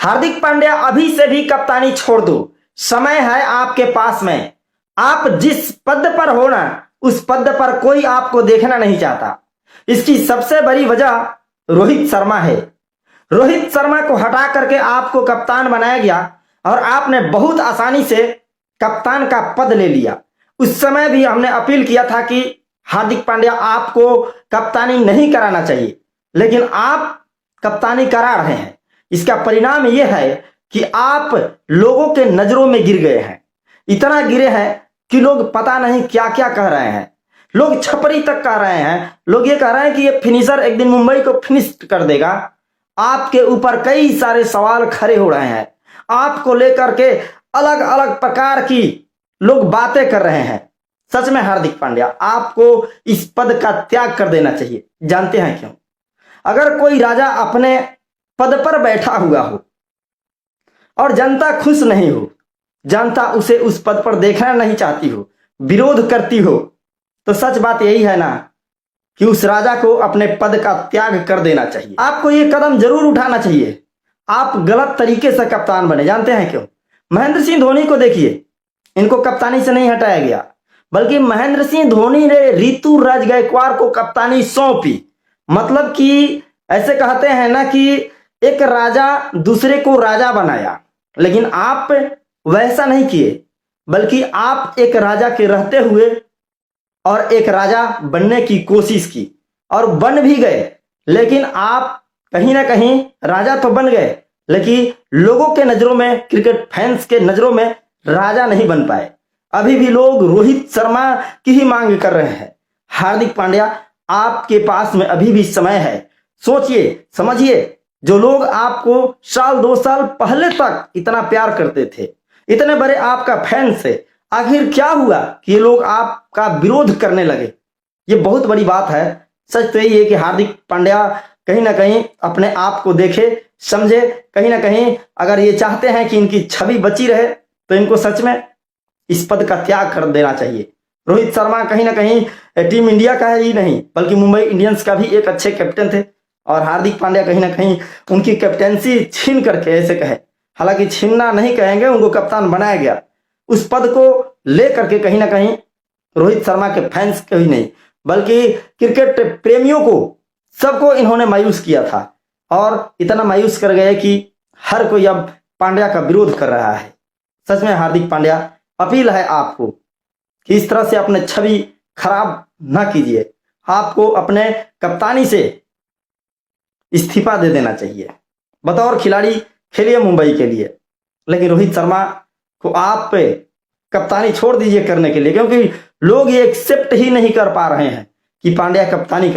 हार्दिक पांड्या अभी से भी कप्तानी छोड़ दो, समय है आपके पास में। आप जिस पद पर हो ना, उस पद पर कोई आपको देखना नहीं चाहता। इसकी सबसे बड़ी वजह रोहित शर्मा है। रोहित शर्मा को हटा करके आपको कप्तान बनाया गया और आपने बहुत आसानी से कप्तान का पद ले लिया। उस समय भी हमने अपील किया था कि हार्दिक पांड्या आपको कप्तानी नहीं कराना चाहिए, लेकिन आप कप्तानी करा रहे हैं। इसका परिणाम यह है कि आप लोगों के नजरों में गिर गए हैं। इतना गिरे हैं कि लोग पता नहीं क्या क्या कह रहे हैं। लोग छपरी तक कह रहे हैं, लोग ये कह रहे हैं कि ये फिनिशर एक दिन मुंबई को फिनिश कर देगा। आपके ऊपर कई सारे सवाल खड़े हो रहे हैं। आपको लेकर के अलग अलग प्रकार की लोग बातें कर रहे हैं। सच में हार्दिक पांड्या, आपको इस पद का त्याग कर देना चाहिए। जानते हैं क्यों? अगर कोई राजा अपने पद पर बैठा हुआ हो और जनता खुश नहीं हो, जनता उसे उस पद पर देखना नहीं चाहती हो, विरोध करती हो, तो सच बात यही है ना कि उस राजा को अपने पद का त्याग कर देना चाहिए। आपको यह कदम जरूर उठाना चाहिए। आप गलत तरीके से कप्तान बने। जानते हैं क्यों? महेंद्र सिंह धोनी को देखिए, इनको कप्तानी से नहीं हटाया गया, बल्कि महेंद्र सिंह धोनी ने ऋतुराज गायकवाड़ को कप्तानी सौंपी। मतलब कि ऐसे कहते हैं ना कि एक राजा दूसरे को राजा बनाया, लेकिन आप वैसा नहीं किए, बल्कि आप एक राजा के रहते हुए और एक राजा बनने की कोशिश की और बन भी गए। लेकिन आप कहीं ना कहीं राजा तो बन गए, लेकिन लोगों के नजरों में, क्रिकेट फैंस के नजरों में राजा नहीं बन पाए। अभी भी लोग रोहित शर्मा की ही मांग कर रहे हैं। हार्दिक पांड्या, आपके पास में अभी भी समय है। सोचिए, समझिए। जो लोग आपको साल 2 साल पहले तक इतना प्यार करते थे, इतने बड़े आपका फैंस थे, आखिर क्या हुआ कि ये लोग आपका विरोध करने लगे? ये बहुत बड़ी बात है। सच तो यही है कि हार्दिक पांड्या कहीं ना कहीं अपने आप को देखे, समझे। कहीं ना कहीं अगर ये चाहते हैं कि इनकी छवि बची रहे, तो इनको सच में इस पद का त्याग कर देना चाहिए। रोहित शर्मा कहीं ना कहीं टीम इंडिया का ही नहीं, बल्कि मुंबई इंडियंस का भी एक अच्छे कैप्टन थे, और हार्दिक पांड्या कहीं ना कहीं उनकी कैप्टेंसी छीन करके, ऐसे कहे, हालांकि छीनना नहीं कहेंगे, उनको कप्तान बनाया गया। उस पद को लेकर के कहीं ना कहीं रोहित शर्मा के फैंस के ही नहीं, बल्कि क्रिकेट प्रेमियों को, सबको इन्होंने मायूस किया था। और इतना मायूस कर गए कि हर कोई अब पांड्या का विरोध कर रहा है। सच में हार्दिक पांड्या, अपील है आपको कि इस तरह से अपने छवि खराब ना कीजिए। आपको अपने कप्तानी से इस्तीफा दे देना चाहिए। बतौर खिलाड़ी खेलिए मुंबई के लिए, लेकिन रोहित शर्मा को आप पे कप्तानी छोड़ दीजिए करने के लिए, क्योंकि लोग ये एक्सेप्ट ही नहीं कर पा रहे हैं कि पांड्या कप्तानी कर